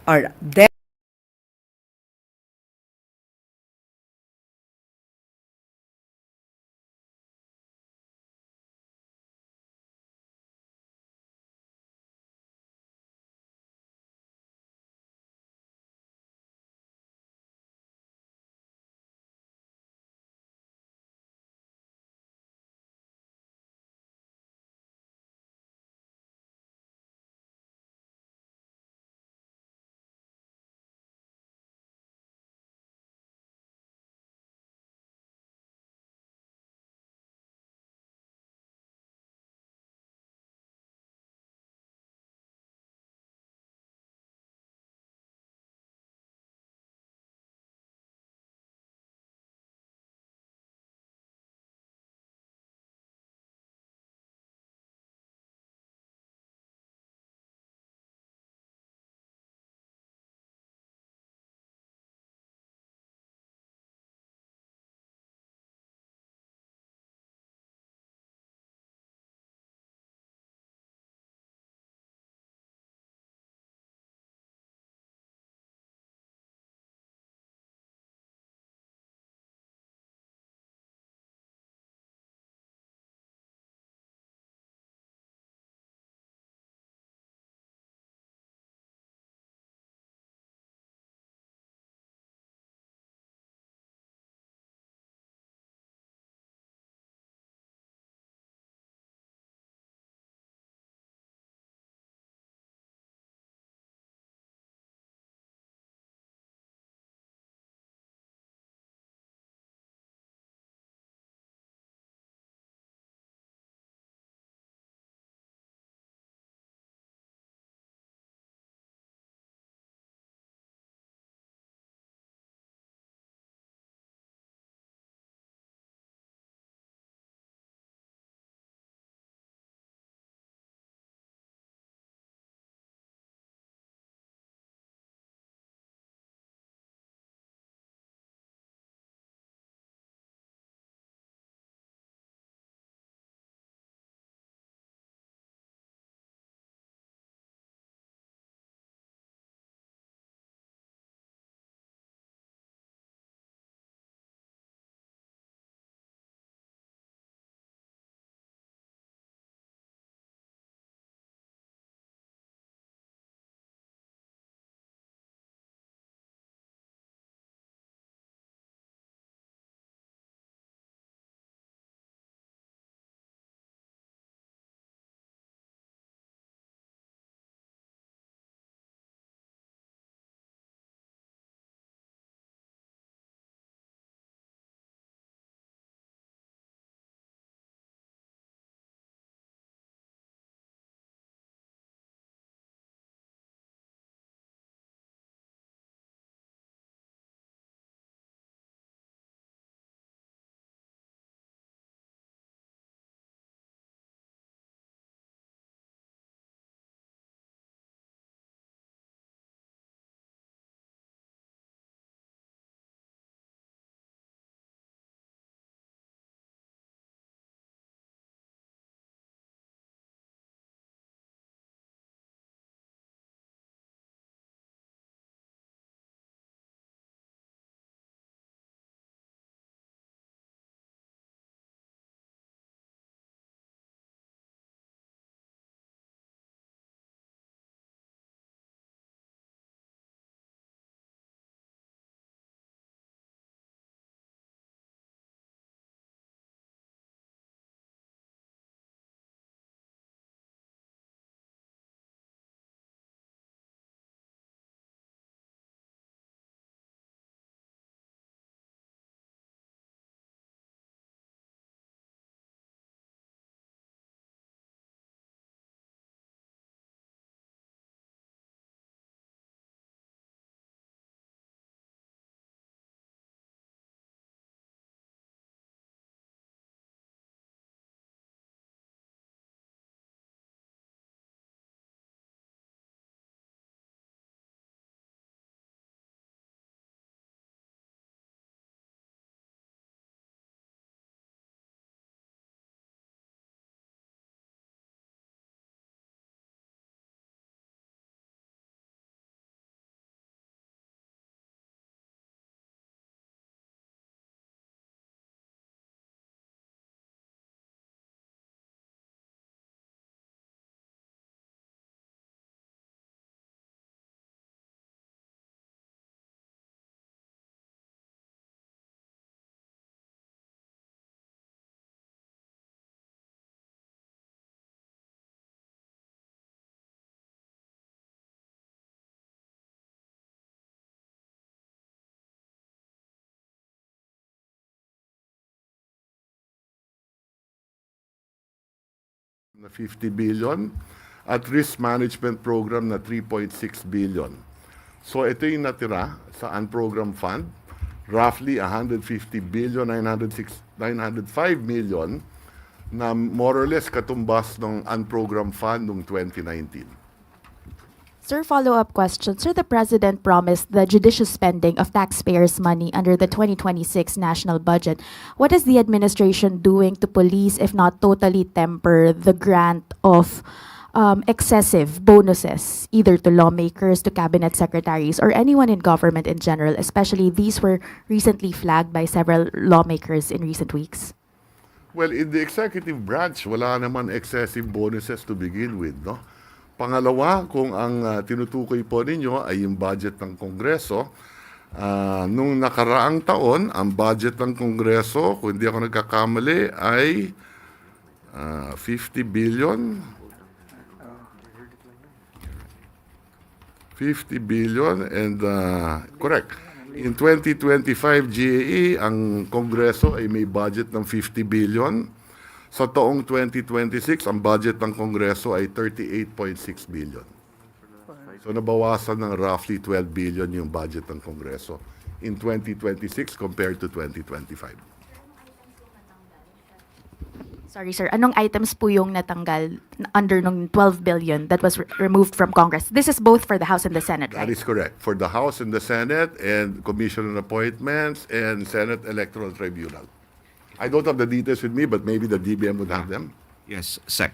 or na 50 billion at risk management program na 3.6 billion. So ito yung natira sa unprogrammed fund, roughly 150 billion 905 million na more or less katumbas ng unprogrammed fund noong 2019. Sir, follow-up question. Sir, the President promised the judicious spending of taxpayers' money under the 2026 national budget. What is the administration doing to police, if not totally temper, the grant of excessive bonuses, either to lawmakers, to cabinet secretaries, or anyone in government in general? Especially these were recently flagged by several lawmakers in recent weeks. Well, in the executive branch, wala naman excessive bonuses to begin with, no? Pangalawa, kung ang tinutukoy po ninyo ay yung budget ng Kongreso, nung nakaraang taon, ang budget ng Kongreso, kung hindi ako nagkakamali, ay 50 billion. 50 billion and correct. In 2025 GAE, ang Kongreso ay may budget ng 50 billion. Sa taong 2026, ang budget ng Kongreso ay 38.6 billion. So nabawasan ng roughly 12 billion yung budget ng Kongreso in 2026 compared to 2025. Sorry, sir. Anong items po yung natanggal under nung 12 billion that was removed from Congress? This is both for the House and the Senate, right? That is correct. For the House and the Senate and Commission on Appointments and Senate Electoral Tribunal. I don't have the details with me, but maybe the DBM would have them. Yes, Sec.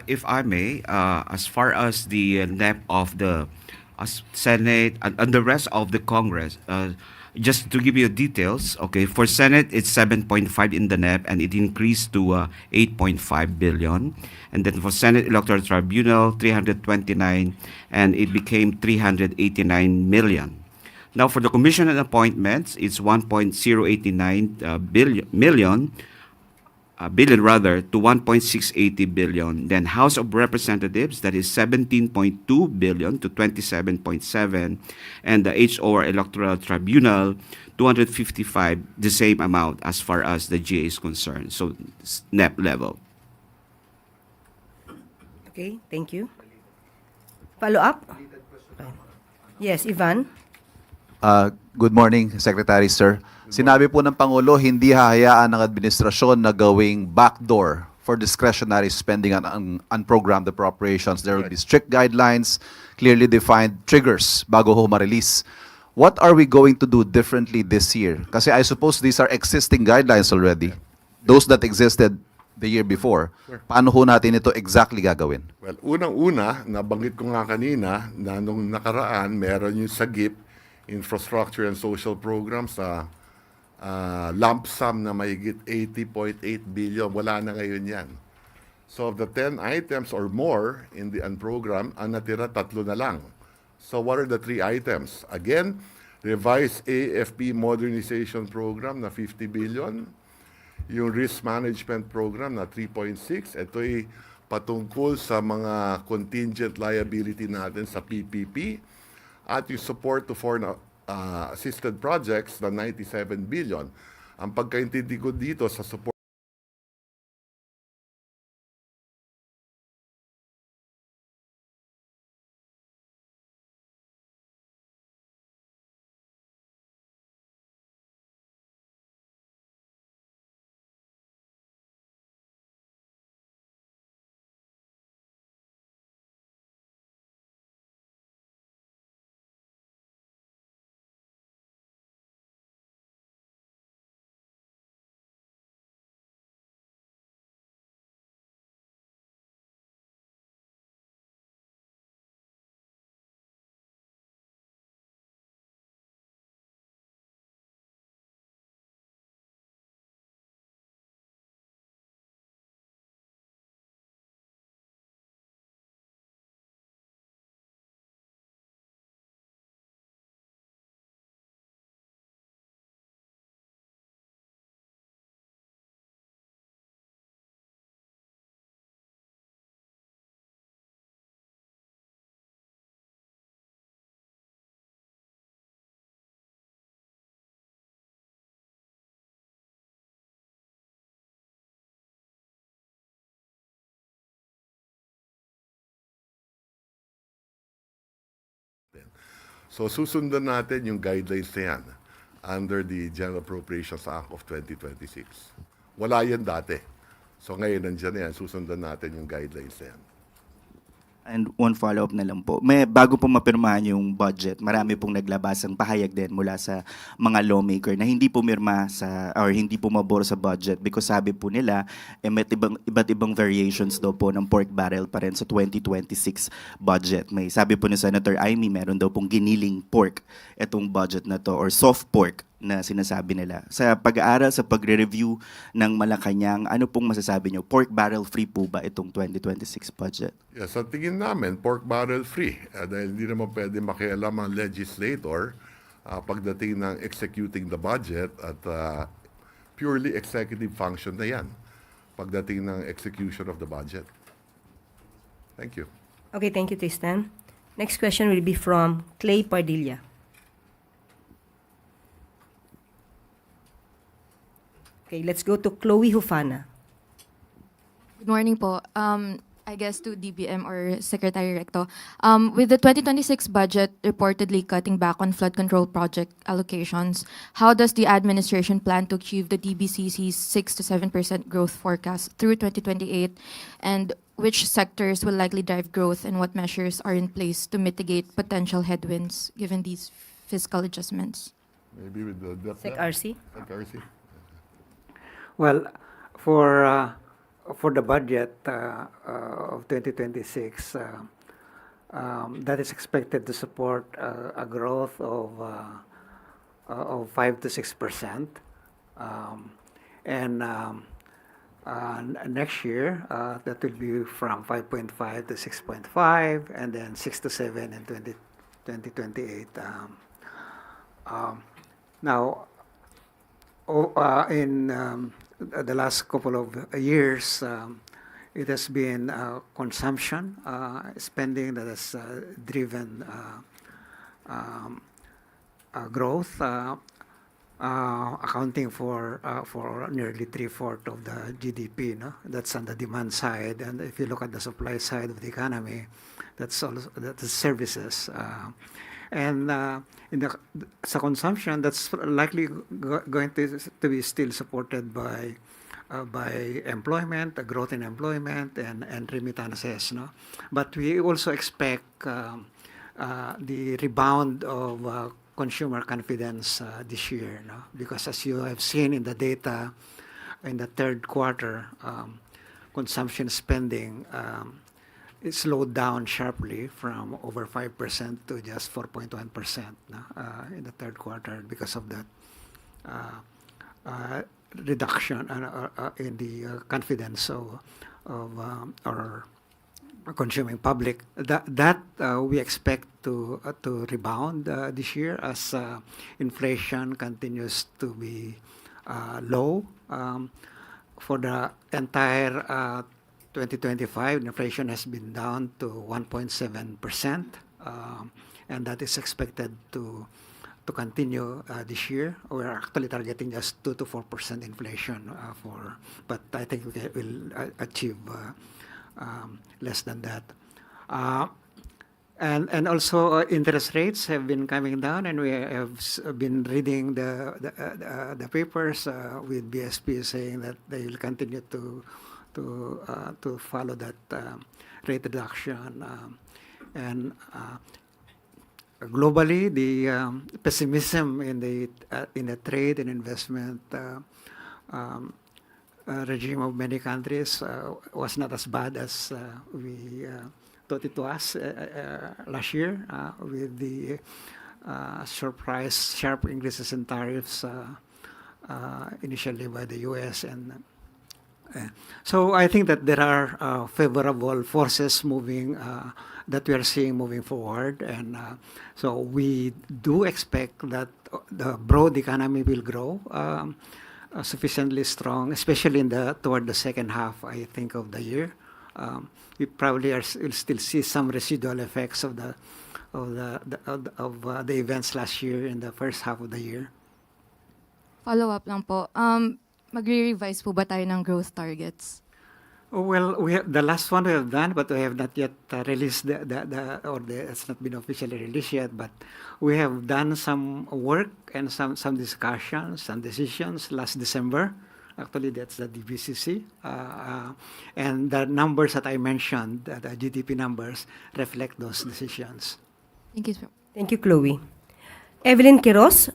If I may, as far as the NEP of the Senate and the rest of the Congress, just to give you details, okay, for Senate, it's 7.5 in the NEP and it increased to 8.5 billion. And then for Senate Electoral Tribunal, 329, and it became 389 million. Now, for the Commission on Appointments, it's 1.089 billion to 1.680 billion. Then House of Representatives, that is 17.2 billion to 27.7, and the HOR Electoral Tribunal, 255, the same amount as far as the GA is concerned. So NEP level. Okay, thank you. Follow up? Yes, Ivan. Good morning, Secretary, sir. Sinabi po ng Pangulo, hindi hahayaan ng administrasyon na gawing backdoor for discretionary spending on unprogrammed appropriations. There will be strict guidelines, clearly defined triggers bago ho ma-release. What are we going to do differently this year? Kasi I suppose these are existing guidelines already. Those that existed the year before. Paano ho natin ito exactly gagawin? Well, unang-una, nabanggit ko nga kanina na nung nakaraan, meron yung SAGIP, Infrastructure and Social Programs sa lump sum na mahigit 80.8 billion. Wala na ngayon yan. So of the 10 items or more in the unprogrammed, ang natira 3 na lang. So what are the 3 items? Again, revised AFP modernization program na 50 billion. Yung risk management program na 3.6. Ito'y patungkol sa mga contingent liability natin sa PPP. At yung support to foreign assisted projects na 97 billion. Ang pagkaintindi ko dito sa support So susundan natin yung guidelines na yan under the General Appropriations Act of 2026. Wala yan dati. So ngayon nandiyan na yan, susundan natin yung guidelines na yan. And one follow-up na lang po. May bago po mapirmahan yung budget, marami pong naglabasang pahayag din mula sa mga lawmaker na hindi pumirma sa or hindi pumabor sa budget because sabi po nila iba't ibang variations daw po ng pork barrel pa rin sa 2026 budget. May sabi po ni Senator Amy, meron daw pong giniling pork itong budget na to or soft pork na sinasabi nila. Sa pag-aaral, sa pagre-review ng Malacañang, ano pong masasabi nyo? Pork barrel free po ba itong 2026 budget? Yes, sa tingin namin, pork barrel free. Dahil hindi naman pwede makialam ang legislator pagdating ng executing the budget at purely executive function na yan pagdating ng execution of the budget. Thank you. Okay, thank you, Tristan. Next question will be from Clay Pardilla. Okay, let's go to Chloe Hufana. Good morning po. I guess to DBM or Secretary Recto. With the 2026 budget reportedly cutting back on flood control project allocations, how does the administration plan to achieve the DBCC's 6 to 7% growth forecast through 2028? And which sectors will likely drive growth and what measures are in place to mitigate potential headwinds given these fiscal adjustments? Maybe with the Sec RC. RC. Well, for the budget of 2026, that is expected to support a growth of 5 to 6%, and next year that will be from 5.5 to 6.5, and then 6 to 7 in 2028. Now, in the last couple of years, it has been consumption spending that has driven growth, accounting for nearly 3/4 of the GDP. No? That's on the demand side, and if you look at the supply side of the economy, that's services. And in the sa consumption, that's likely going to be still supported by employment, growth in employment, and remittances. No, but we also expect the rebound of consumer confidence this year. No, because as you have seen in the data, in the third quarter, consumption spending. It slowed down sharply from over 5% to just 4.1% in the third quarter because of that reduction in the confidence of our consuming public. That we expect to rebound this year as inflation continues to be low. For the entire 2025, inflation has been down to 1.7%, and that is expected to continue this year. We're actually targeting just 2 to 4% inflation but I think we will achieve less than that. And also interest rates have been coming down, and we have been reading the papers with BSP saying that they will continue to follow that rate reduction, and globally the pessimism in the trade and investment regime of many countries was not as bad as we thought it was last year with the sharp increases in tariffs initially by the U.S. and so I think that there are favorable forces moving that we are seeing moving forward, and so we do expect that the broad economy will grow sufficiently strong, especially toward the second half, I think, of the year. We probably will still see some residual effects of the events last year in the first half of the year. Follow-up lang po. Magre-revise po ba tayo ng growth targets? Well, we have, the last one we have done, but we have not yet released it's not been officially released yet, but we have done some work and some discussions and decisions last December. Actually, that's the DBCC. And the numbers that I mentioned, the GDP numbers, reflect those decisions. Thank you, sir. Thank you, Chloe. Evelyn Quiroz,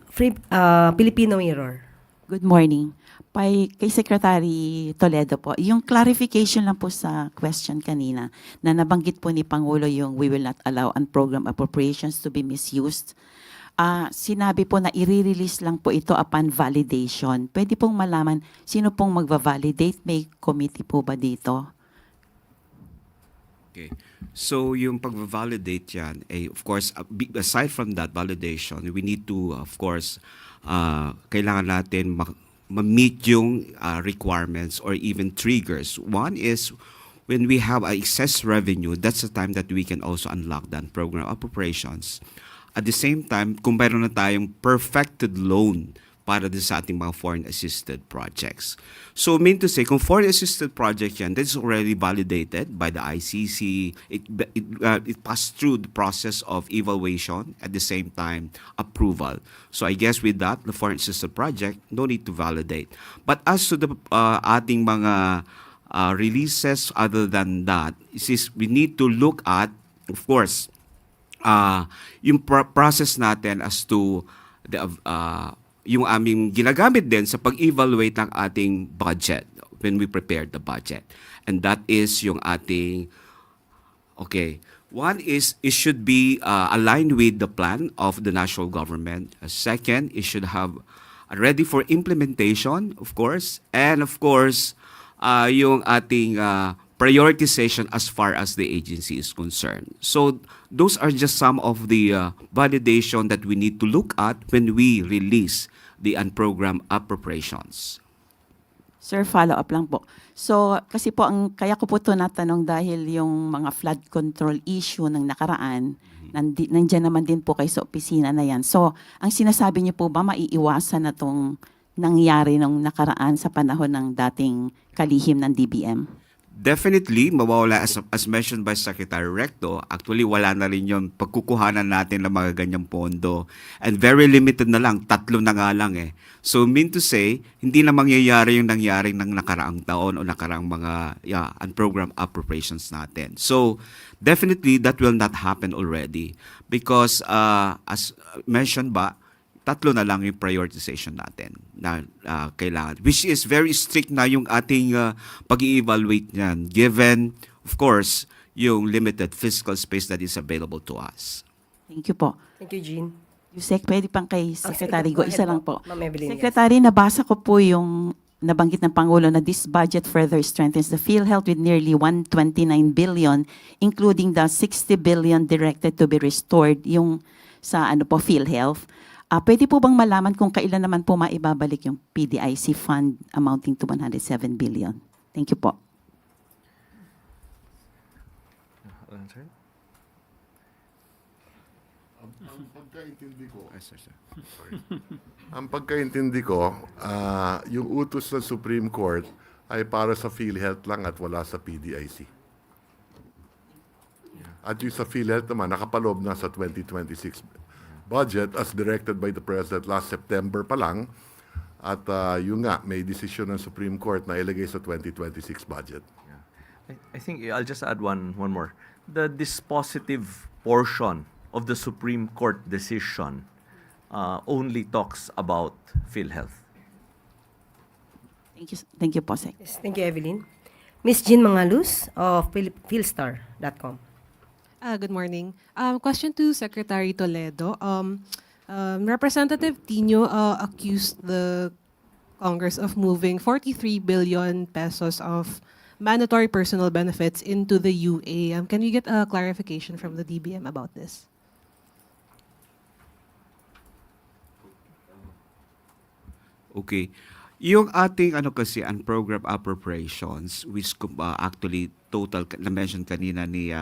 Filipino Mirror. Good morning. Kay Secretary Toledo po, yung clarification lang po sa question kanina na nabanggit po ni Pangulo yung we will not allow unprogrammed appropriations to be misused. Sinabi po na i-release lang po ito upon validation. Pwede pong malaman sino pong magva-validate? May committee po ba dito? Okay. So yung pag-validate yan, of course, aside from that validation, we need to, of course, kailangan natin ma-meet yung requirements or even triggers. One is when we have excess revenue, that's the time that we can also unlock that program appropriations. At the same time, kung mayroon na tayong perfected loan para din sa ating mga foreign-assisted projects. So, mean to say, kung foreign-assisted project yan, that is already validated by the ICC. It passed through the process of evaluation, at the same time, approval. So, I guess with that, the foreign-assisted project, no need to validate. But as to the ating mga releases other than that, is we need to look at, of course, yung process natin as to the yung aming ginagamit din sa pag-evaluate ng ating budget when we prepared the budget. And that is yung ating, okay, one is it should be aligned with the plan of the national government. Second, it should have ready for implementation, of course. And of course, yung ating prioritization as far as the agency is concerned. So those are just some of the validation that we need to look at when we release the unprogrammed appropriations. Sir, follow-up lang po. So, kasi po, kaya ko po ito natanong dahil yung mga flood control issue ng nakaraan, nandiyan naman din po kayo sa opisina na yan. So, ang sinasabi niyo po ba, maiiwasan na itong nangyari nung nakaraan sa panahon ng dating kalihim ng DBM? Definitely, mawawala as mentioned by Secretary Recto, actually wala na rin yung pagkukuhanan natin ng mga ganyang pondo. And very limited na lang, 3 na nga lang eh. So mean to say, hindi na mangyayari yung nangyari ng nakaraang taon o nakaraang mga unprogrammed appropriations natin. So definitely that will not happen already because as mentioned ba, 3 na lang yung prioritization natin na kailangan. Which is very strict na yung ating pag-i-evaluate niyan given, of course, yung limited fiscal space that is available to us. Thank you po. Thank you, Jean. Usec, pwede pang kay Secretary go Go, isa ahead lang po, po. Ma'am Evelyn, yes. Secretary, nabasa ko po yung nabanggit ng Pangulo na this budget further strengthens the PhilHealth with nearly 129 billion, including the 60 billion directed to be restored yung sa PhilHealth. Pwede po bang malaman kung kailan naman po maibabalik yung PDIC fund amounting to 107 billion? Thank you po. Ang pagkaintindi ko, ang pagkaintindi ko, yung utos ng Supreme Court ay para sa PhilHealth lang at wala sa PDIC. At yung sa PhilHealth naman, nakapaloob na sa 2026 budget as directed by the President last September pa lang. At yung nga, may decision ng Supreme Court na ilagay sa 2026 budget. I think I'll just add one more. The dispositive portion of the Supreme Court decision only talks about PhilHealth. Thank you po, Sec. Yes, thank you, Evelyn. Ms. Jean Mangalus of philstar.com. Good morning. Question to Secretary Toledo. Representative Tino accused the Congress of moving 43 billion pesos of mandatory personal benefits into the UA. Can we get a clarification from the DBM about this? Okay. Yung ating kasi unprogrammed appropriations which actually total na mention kanina ni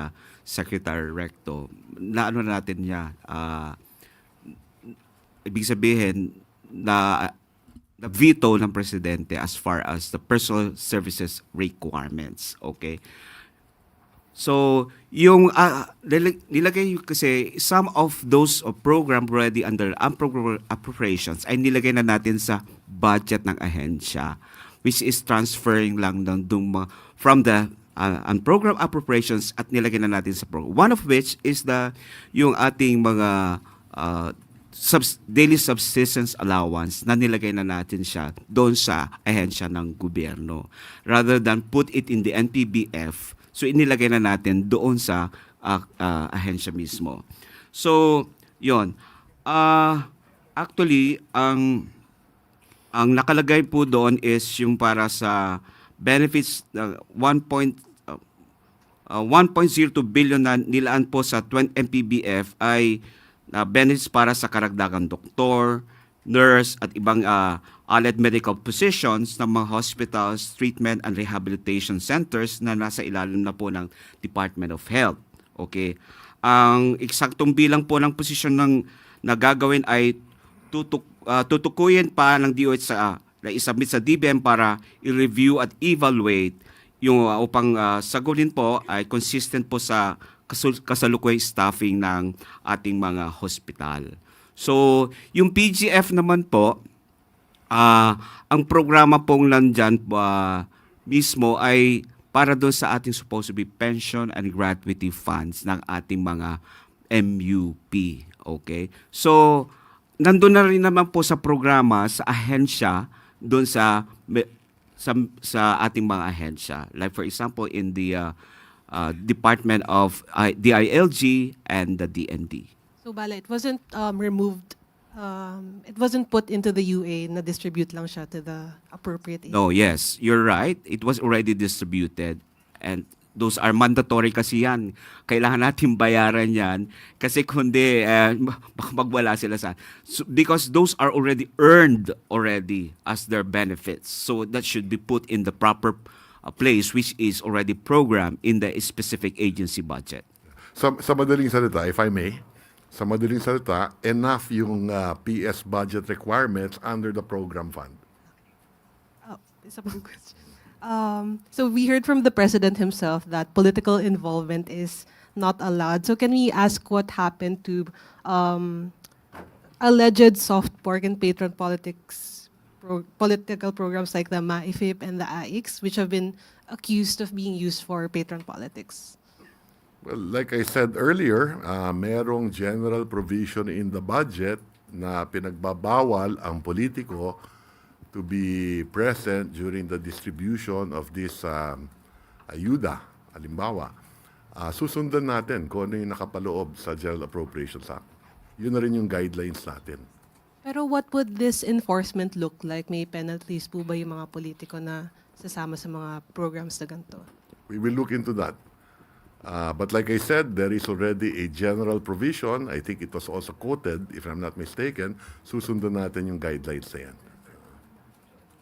Secretary Recto na natin niya ibig sabihin na the veto ng presidente as far as the personal services requirements. Okay? So, yung nilagay kasi some of those program already under appropriations ay nilagay na natin sa budget ng ahensya, which is transferring lang from the program appropriations at nilagay na natin sa program. One of which is yung ating mga daily subsistence allowance na nilagay na natin siya doon sa ahensya ng gobyerno. Rather than put it in the NPBF, so inilagay na natin doon sa ahensya mismo. So, yon. Actually, ang nakalagay po doon is yung para sa benefits 1.02 billion na nilaan po sa NPBF ay benefits para sa karagdagang doktor, nurse at ibang allied medical positions ng mga hospitals, treatment and rehabilitation centers na nasa ilalim na po ng Department of Health. Okay. Ang eksaktong bilang po ng posisyon na gagawin ay tutukuyin pa ng DOH na isubmit sa DBM para i-review at evaluate yung upang sagutin po ay consistent po sa kasalukuyan staffing ng ating mga hospital. So, yung PGF naman po, ang programa pong nandyan mismo ay para doon sa ating supposed to be pension and gratuity funds ng ating mga MUP. Okay? So, nandun na rin naman po sa programa, sa ahensya, doon sa ating mga ahensya. Like for example, in the Department of DILG and the DND. So, Bala, it wasn't removed, it wasn't put into the UA, na-distribute lang siya to the appropriate agency. No, yes, you're right. It was already distributed and those are mandatory kasi yan. Kailangan natin bayaran yan kasi kundi magwala sila because those are already earned already as their benefits. So that should be put in the proper place which is already programmed in the specific agency budget. Sa madaling salita, if I may, sa madaling salita, enough yung PS budget requirements under the program fund. Oh, isa pang question. So we heard from the president himself that political involvement is not allowed. So can we ask what happened to alleged soft pork and patron political programs like the MAIFIP and the AIX, which have been accused of being used for patron politics? Well, like I said earlier, merong general provision in the budget na pinagbabawal ang politiko to be present during the distribution of this ayuda, halimbawa. Susundan natin kung ano yung nakapaloob sa General Appropriations Act. Yun na rin yung guidelines natin. Pero what would this enforcement look like? May penalties po ba yung mga politiko na sasama sa mga programs na ganito? We will look into that. But like I said, there is already a general provision. I think it was also quoted, if I'm not mistaken. Susundan natin yung guidelines na yan.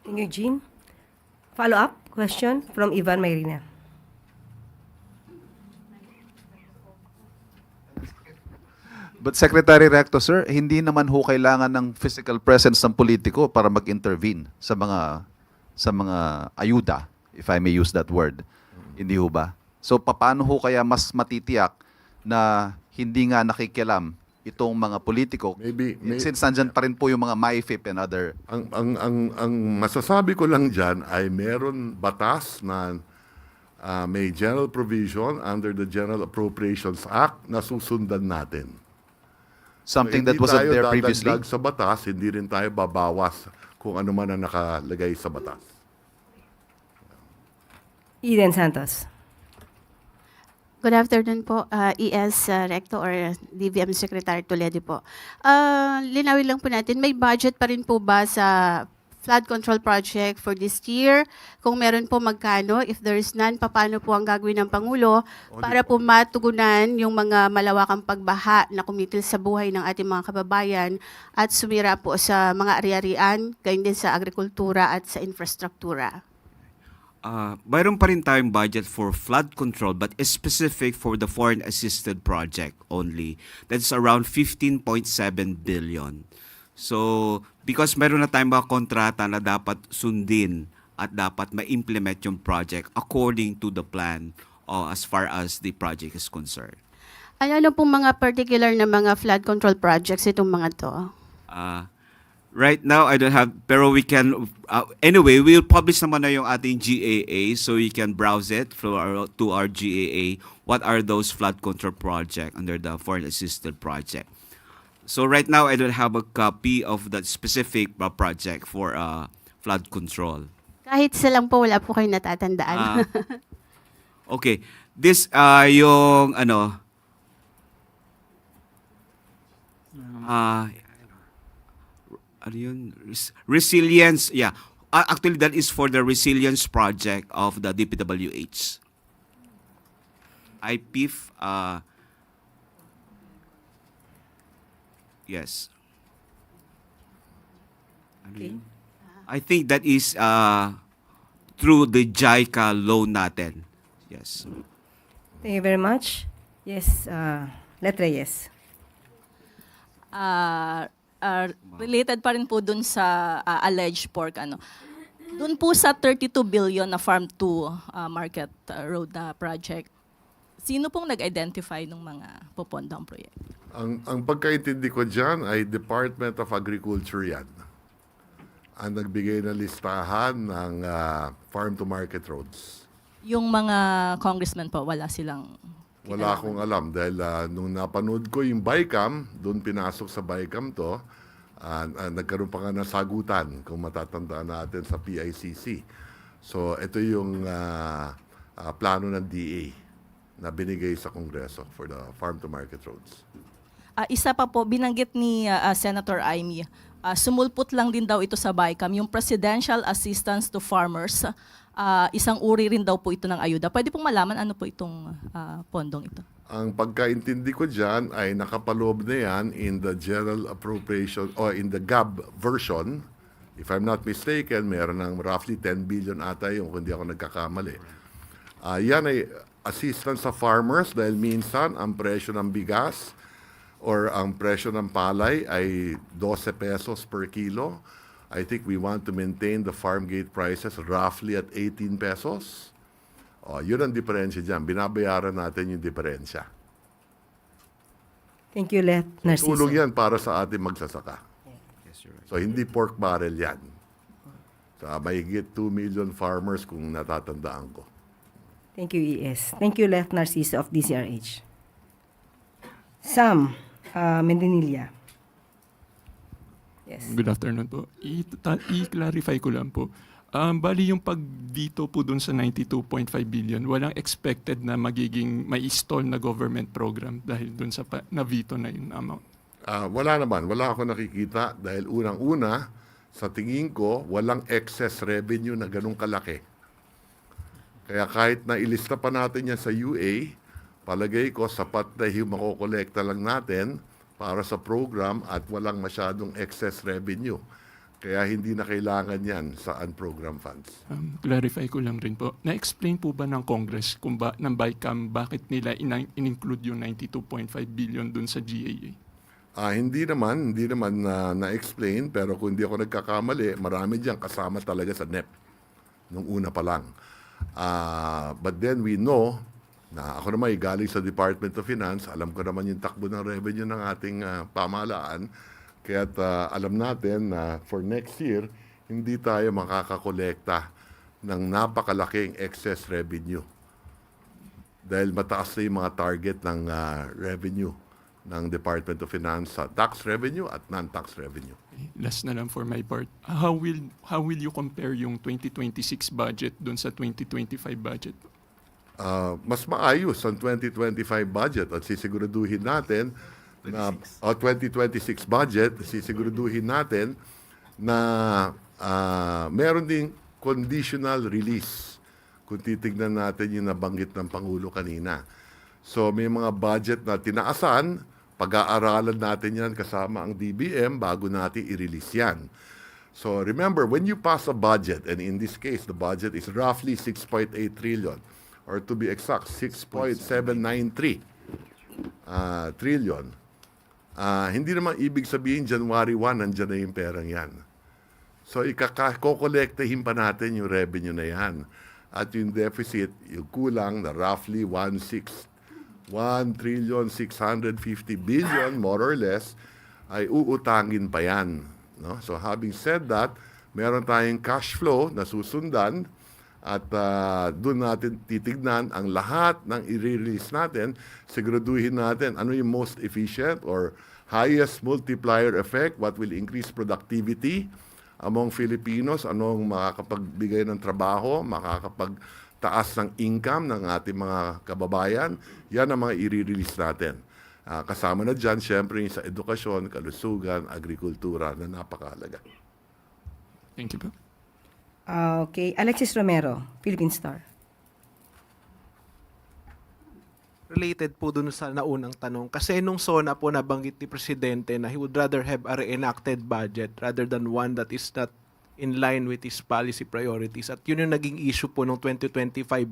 Thank you, Jean. Follow-up question from Ivan Mayrina. But Secretary Recto, sir, hindi naman ho kailangan ng physical presence ng politiko para mag-intervene sa mga ayuda, if I may use that word. Hindi ho ba? So paano ho kaya mas matitiyak na hindi nga nakikialam itong mga politiko? Since nandyan pa rin po yung mga MAIFIP and other... Ang masasabi ko lang dyan ay meron batas na may general provision under the General Appropriations Act na susundan natin. Something that wasn't there previously? Hindi tayo dadagdag sa batas, hindi rin tayo babawas kung ano man ang nakalagay sa batas. Eden Santos. Good afternoon po, ES Recto or DBM Secretary Toledo po. Linawin lang po natin, may budget pa rin po ba sa flood control project for this year? Kung meron po magkano, if there is none, paano po ang gagawin ng Pangulo para po matugunan yung mga malawakang pagbaha na kumitil sa buhay ng ating mga kababayan at sumira po sa mga ari-arian, gayon din sa agrikultura at sa infrastruktura? Mayroon pa rin tayong budget for flood control but specific for the foreign assisted project only. That's around 15.7 billion. So, because meron na tayong mga kontrata na dapat sundin at dapat ma-implement yung project according to the plan as far as the project is concerned. Ano pong mga particular na mga flood control projects itong mga to? Right now, I don't have, pero we can, anyway, we'll publish naman na yung ating GAA so you can browse it to our GAA. What are those flood control project under the foreign assisted project? So right now, I don't have a copy of that specific project for flood control. Kahit isa lang po, wala po kayong natatandaan. Okay, this yung ano, ano yun? Resilience, yeah. Actually, that is for the resilience project of the DPWH. IPIF, yes. Ano Okay. yun? I think that is through the JICA loan natin. Yes. Thank you very much. Yes, Letra, yes. Related pa rin po dun sa alleged pork dun po sa 32 billion na Farm to Market Road na project, sino pong nag-identify ng mga popondang proyekto? Ang pagkaintindi ko dyan ay Department of Agriculture yan. Ang nagbigay ng listahan ng farm to market roads. Yung mga congressman po, wala silang Wala akong alam dahil nung napanood ko yung BICAM, doon pinasok sa BICAM to, nagkaroon pa nga ng sagutan kung matatandaan natin sa PICC. So ito yung plano ng DA na binigay sa Kongreso for the farm to market roads. Isa pa po, binanggit ni Senator Amy, sumulpot lang din daw ito sa BICAM, yung Presidential Assistance to Farmers, isang uri rin daw po ito ng ayuda. Pwede pong malaman ano po itong pondong ito? Ang pagkaintindi ko dyan ay nakapaloob na yan in the General Appropriation or in the GAB version. If I'm not mistaken, meron ng roughly 10 billion ata yung kung di ako nagkakamali. Yan ay assistance sa farmers dahil minsan ang presyo ng bigas or ang presyo ng palay ay 12 pesos per kilo. I think we want to maintain the farm gate prices roughly at 18 pesos. Yun ang diferensya dyan. Binabayaran natin yung diferensya. Thank you, Let Narciso. Tulong yan para sa ating magsasaka. So, hindi pork barrel yan. Sa mahigit 2 million farmers kung natatandaan ko. Thank you, ES. Thank you, Let Narciso of DCRH. Sam Mendinilla. Yes. Good afternoon po. I-clarify ko lang po. Bali yung pag-veto po dun sa 92.5 billion, walang expected na magiging may stall na government program dahil dun sa na-veto na yung amount. Wala naman. Wala ako nakikita dahil unang-una, sa tingin ko, walang excess revenue na ganun kalaki. Kaya kahit na ilista pa natin yan sa UA, palagay ko sapat na yung makokolekta lang natin para sa program at walang masyadong excess revenue. Kaya hindi na kailangan yan sa unprogrammed funds. Clarify ko lang rin po. Na-explain po ba ng Congress ng BICAM bakit nila in-include yung 92.5 billion dun sa GAA? Hindi naman na-explain, pero kung hindi ako nagkakamali, marami dyan kasama talaga sa NEP nung una pa lang. But then we know na ako naman galing sa Department of Finance, alam ko naman yung takbo ng revenue ng ating pamahalaan, kaya alam natin na for next year, hindi tayo makakakolekta ng napakalaking excess revenue. Dahil mataas na yung mga target ng revenue ng Department of Finance sa tax revenue at non-tax revenue. Last na lang for my part. How will you compare yung 2026 budget dun sa 2025 budget? Mas maayos ang 2025 budget at sisiguraduhin natin na 2026 budget, sisiguraduhin natin na meron ding conditional release kung titignan natin yung nabanggit ng Pangulo kanina. So may mga budget na tinaasan, pag-aaralan natin yan kasama ang DBM bago natin i-release yan. So remember, when you pass a budget, and in this case, the budget is roughly 6.8 trillion, or to be exact, 6.793 trillion. hindi naman ibig sabihin January 1, nandiyan na yung perang yan. So, kokolektahin pa natin yung revenue na yan. At yung deficit, yung kulang na roughly 1,650 billion, more or less, ay uutangin pa yan. No? So, having said that, meron tayong cash flow na susundan at doon natin titignan ang lahat ng i-release natin, siguraduhin natin ano yung most efficient or highest multiplier effect, what will increase productivity among Filipinos, anong makakapagbigay ng trabaho, makakapagtaas ng income ng ating mga kababayan, yan ang mga i-release natin. Kasama na dyan, syempre, sa edukasyon, kalusugan, agrikultura na napakahalaga. Thank you po. Okay, Alexis Romero, Philippine Star. Related po dun sa naunang tanong. Kasi nung SONA po nabanggit ni Presidente na he would rather have a reenacted budget rather than one that is not in line with his policy priorities. At yun yung naging issue po ng 2025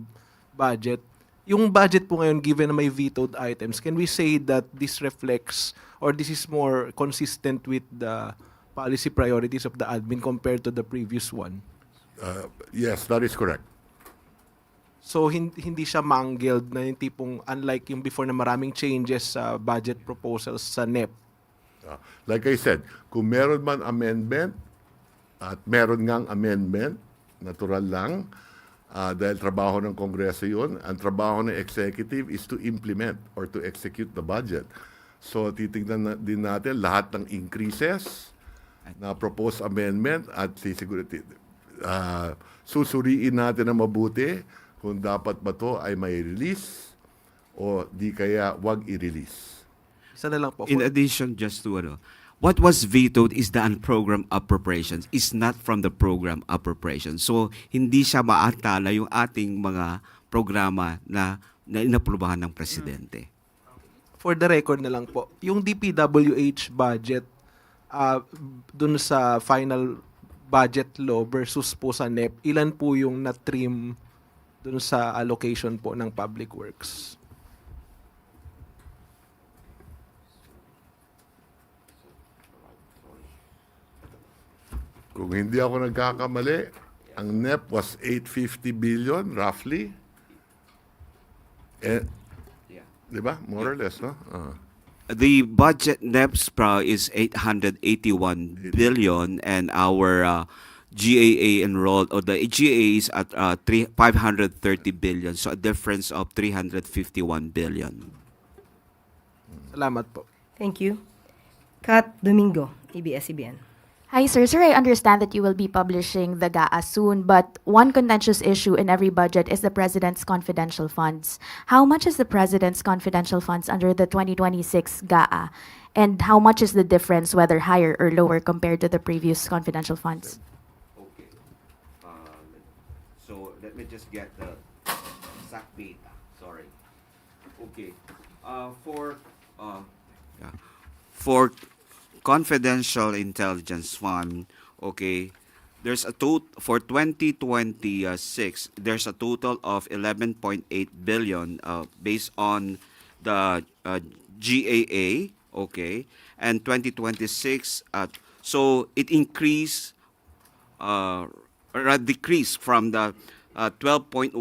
budget. Yung budget po ngayon, given na may vetoed items, can we say that this reflects or this is more consistent with the policy priorities of the admin compared to the previous one? Yes, that is correct. So hindi siya mangled na yung tipong unlike yung before na maraming changes sa budget proposals sa NEP. Like I said, kung meron man amendment at meron ngang amendment, natural lang, dahil trabaho ng Kongreso yun, ang trabaho ng executive is to implement or to execute the budget. So titignan din natin lahat ng increases na proposed amendment at susuriin natin na mabuti kung dapat ba to ay may release o di kaya wag i-release. Isa na lang po. In addition, just to what was vetoed is the unprogrammed appropriations. It's not from the program appropriations. So, hindi siya maatala yung ating mga programa na inaprubahan ng Presidente. For the record na lang po, yung DPWH budget dun sa final budget law versus po sa NEP, ilan po yung na-trim dun sa allocation po ng public works? Kung hindi ako nagkakamali, ang NEP was 850 billion, roughly. Di ba? More or less, no? The budget NEPS is 881 billion and our GAA enrolled, or the GAA is at 530 billion, so a difference of 351 billion. Salamat po. Thank you. Kat Domingo, ABS-CBN. Hi, sir. Sir, I understand that you will be publishing the GAA soon, but one contentious issue in every budget is the President's confidential funds. How much is the President's confidential funds under the 2026 GAA? And how much is the difference, whether higher or lower, compared to the previous confidential funds? Okay. So let me just get the exact data. Sorry. Okay. For confidential intelligence fund, okay, there's a for 2026, there's a total of 11.8 billion based on the GAA, okay, and 2026, so it increased or decreased from the 12.120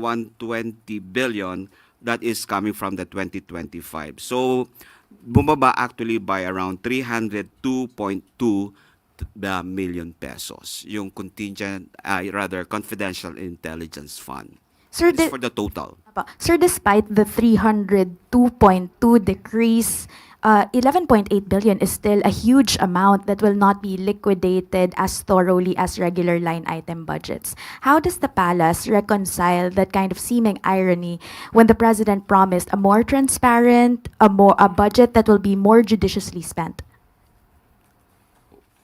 billion that is coming from the 2025. So bumaba actually by around 302.2 million pesos yung contingent, rather confidential intelligence fund. Sir, It's for the total. Sir, despite the 302.2 decrease, 11.8 billion is still a huge amount that will not be liquidated as thoroughly as regular line item budgets. How does the palace reconcile that kind of seeming irony when the president promised a more transparent, a budget that will be more judiciously spent?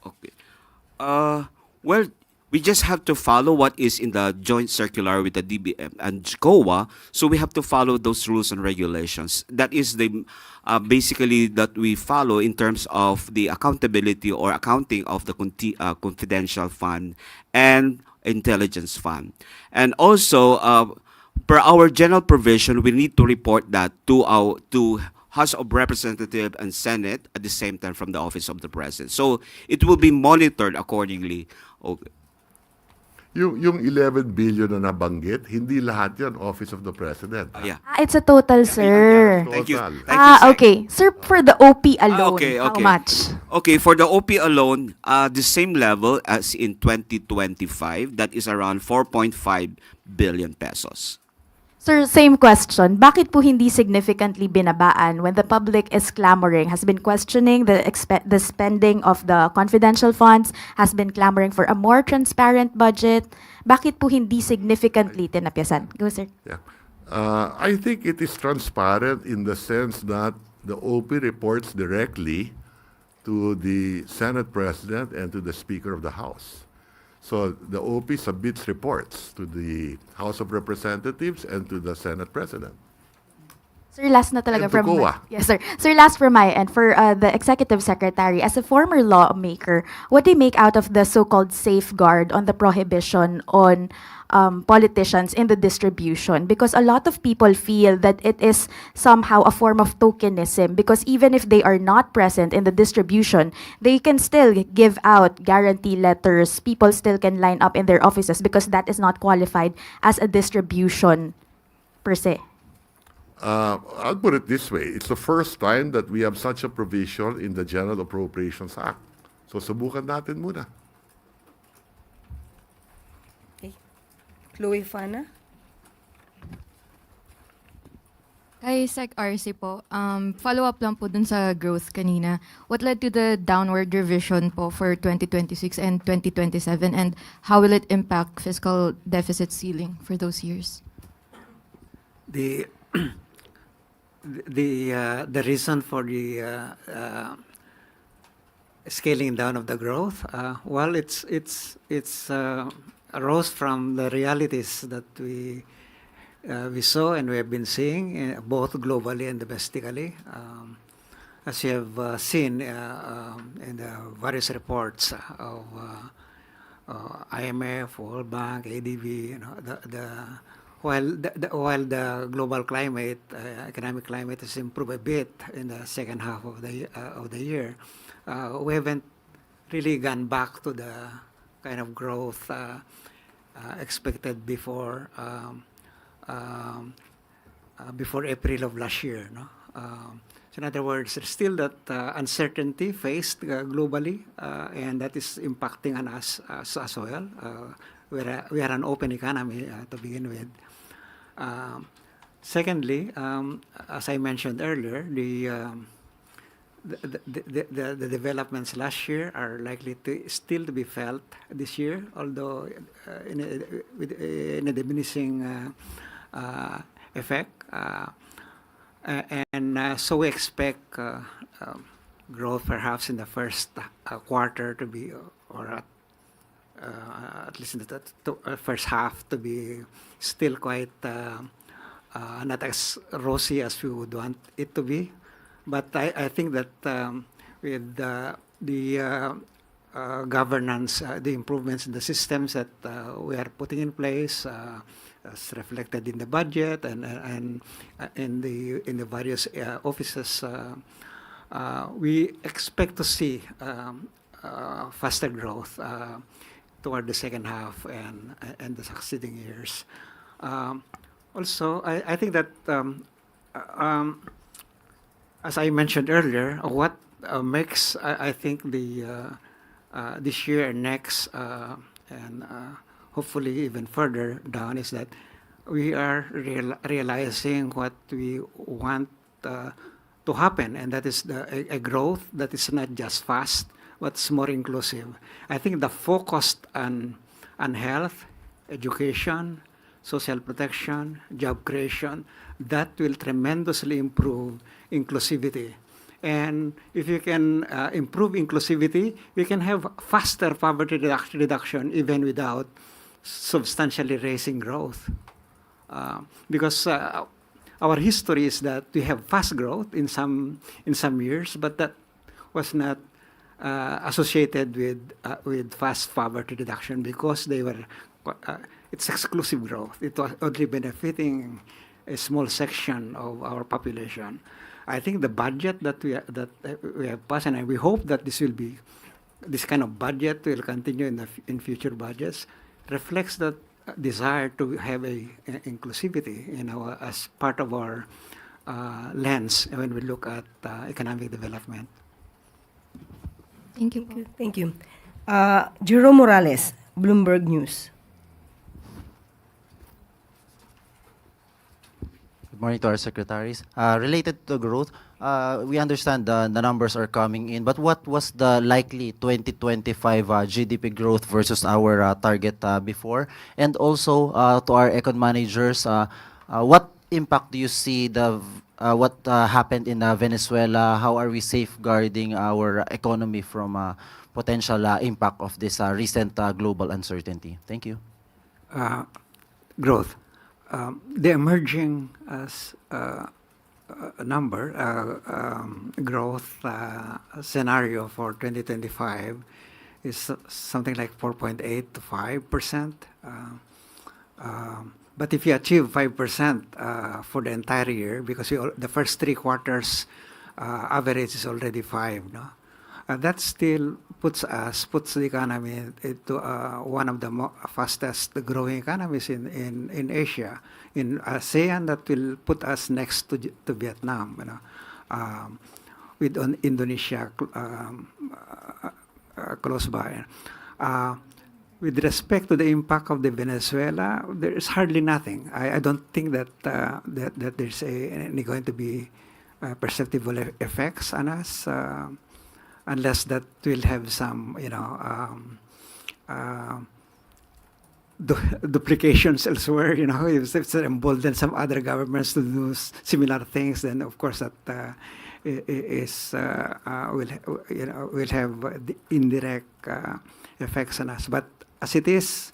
Okay. Well, we just have to follow what is in the joint circular with the DBM and COA, so we have to follow those rules and regulations. That is the basically that we follow in terms of the accountability or accounting of the confidential fund and intelligence fund. And also, per our general provision, we need to report that to House of Representatives and Senate at the same time from the Office of the President. So it will be monitored accordingly. Okay. Yung 11 billion na nabanggit, hindi lahat yan Office of the President. Yeah. It's a total, sir. Thank you. Total. Thank you, Sec. Okay. Sir, for the OP alone, okay, how okay. much? Okay, for the OP alone, the same level as in 2025, that is around 4.5 billion pesos. Sir, same question. Bakit po hindi significantly binabaan when the public is clamoring, has been questioning the spending of the confidential funds, has been clamoring for a more transparent budget? Bakit po hindi significantly tinapyasan? Go, sir. Yeah. I think it is transparent in the sense that the OP reports directly to the Senate President and to the Speaker of the House. So the OP submits reports to the House of Representatives and to the Senate President. Sir, last na talaga And to from my, COA. yes, sir. Sir, last from my end, for the Executive Secretary, as a former lawmaker, what do you make out of the so-called safeguard on the prohibition on politicians in the distribution? Because a lot of people feel that it is somehow a form of tokenism, because even if they are not present in the distribution, they can still give out guarantee letters. People still can line up in their offices because that is not qualified as a distribution per se. I'll put it this way. It's the first time that we have such a provision in the General Appropriations Act. So subukan natin muna. Chloe Fana. Kay Sec RC po, follow-up lang po dun sa growth kanina. What led to the downward revision po for 2026 and 2027, and how will it impact fiscal deficit ceiling for those years? The the reason for the scaling down of the growth, well, it's arose from the realities that we saw and we have been seeing both globally and domestically. As you have seen in the various reports of IMF, World Bank, ADB, while the global climate, economic climate has improved a bit in the second half of the year, we haven't really gone back to the kind of growth expected before April of last year. No? So in other words, there's still that uncertainty faced globally, and that is impacting on us as well. We are an open economy to begin with. Secondly, as I mentioned earlier, the developments last year are likely to still to be felt this year, although in a diminishing effect. So we expect growth perhaps in the first quarter to be, or at least in the first half, to be still quite not as rosy as we would want it to be. But I think that with the governance, the improvements in the systems that we are putting in place, as reflected in the budget and in the various offices, we expect to see faster growth toward the second half and the succeeding years. Also, I think that as I mentioned earlier, what makes I think this year and next and hopefully even further down is that we are realizing what we want to happen, and that is a growth that is not just fast, but it's more inclusive. I think the focus on health, education, social protection, job creation, that will tremendously improve inclusivity. And if you can improve inclusivity, we can have faster poverty reduction even without substantially raising growth. Because our history is that we have fast growth in some years, but that was not associated with fast poverty reduction because they were it's exclusive growth. It was only benefiting a small section of our population. I think the budget that we have passed, and we hope that this kind of budget will continue in future budgets, reflects that desire to have a inclusivity as part of our lens when we look at economic development. Thank you. Thank you. Jerome Morales, Bloomberg News. Good morning to our secretaries. Related to growth, we understand the numbers are coming in, but what was the likely 2025 GDP growth versus our target before? And also to our econ managers, what impact do you see what happened in Venezuela? How are we safeguarding our economy from potential impact of this recent global uncertainty? Thank you. Growth. The emerging growth scenario for 2025 is something like 4.8 to 5%. But if you achieve 5% for the entire year, because the first 3 quarters average is already 5, no? That still puts the economy into one of the fastest growing economies in Asia. In ASEAN, that will put us next to Vietnam, you know, with Indonesia close by. With respect to the impact of the Venezuela, there is hardly nothing. I don't think that there's any going to be perceptible effects on us. Unless that will have some, duplications elsewhere, if it's embolden some other governments to do similar things, then of course that will have the indirect effects on us. But as it is,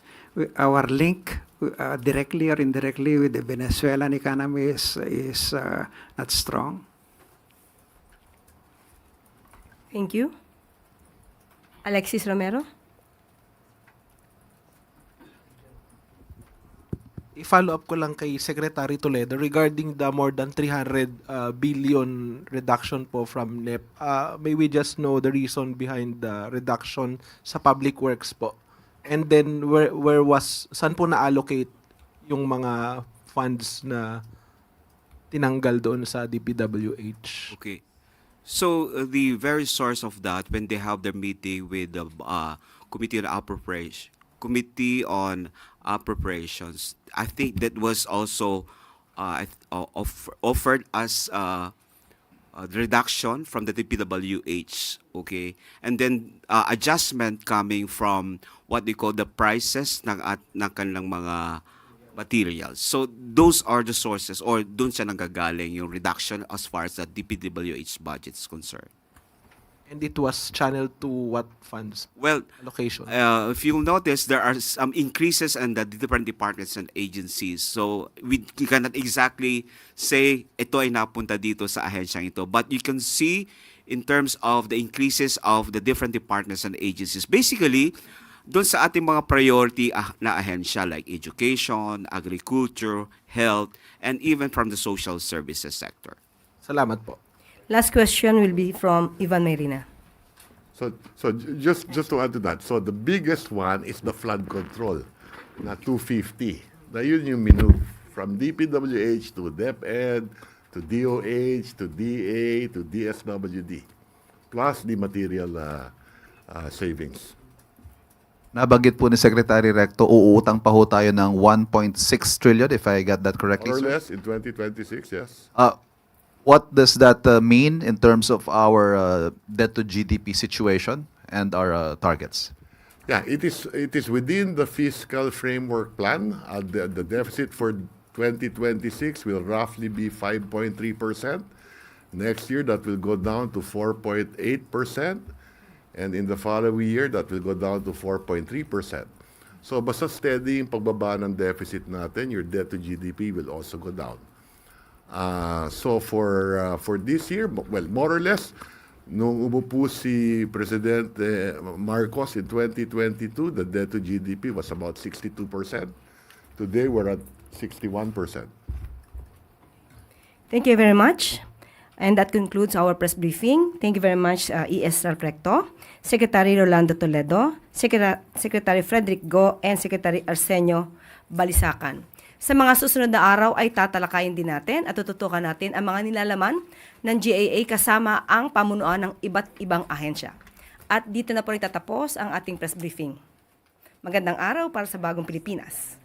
our link directly or indirectly with the Venezuelan economy is not strong. Thank you. Alexis Romero. I-follow up ko lang kay Secretary Toledo regarding the more than 300 billion reduction po from NEP. May we just know the reason behind the reduction sa public works po? And then saan po na-allocate yung mga funds na tinanggal doon sa DPWH? Okay. So the very source of that, when they have their meeting with the Committee on Appropriations, I think that was also offered as the reduction from the DPWH, okay, and then adjustment coming from what they call the prices ng kanilang mga materials. So those are the sources, or dun siya nanggagaling yung reduction as far as the DPWH budget is concerned. And it was channeled to what funds? Well, allocation. If you'll notice, there are some increases in the different departments and agencies. So we cannot exactly say ito ay napunta dito sa ahensyang ito. But you can see in terms of the increases of the different departments and agencies. Basically, doon sa ating mga priority na ahensya like education, agriculture, health, and even from the social services sector. Salamat po. Last question will be from Ivan Mayrina. So just to add to that, so the biggest one is the flood control, na 250. Na yun yung minove from DPWH to DepEd, to DOH, to DA, to DSWD, plus the material savings. Nabanggit po ni Secretary Recto, uutang pa ho tayo ng 1.6 trillion, if I got that correctly, More or sir? less in 2026, yes. What does that mean in terms of our debt to GDP situation and our targets? Yeah, it is within the fiscal framework plan. The deficit for 2026 will roughly be 5.3%. Next year, that will go down to 4.8%. And in the following year, that will go down to 4.3%. So basta steady yung pagbaba ng deficit natin, your debt to GDP will also go down. So for this year, well, more or less, nung umupo si President Marcos in 2022, the debt to GDP was about 62%. Today, we're at 61%. Thank you very much. And that concludes our press briefing. Thank you very much, ES Recto, Secretary Rolando Toledo, Secretary Frederick Go, and Secretary Arsenio Balisacan. Sa mga susunod na araw ay tatalakayin din natin at tututukan natin ang mga nilalaman ng GAA kasama ang pamunuan ng iba't ibang ahensya. At dito na po nagtatapos ang ating press briefing. Magandang araw para sa bagong Pilipinas.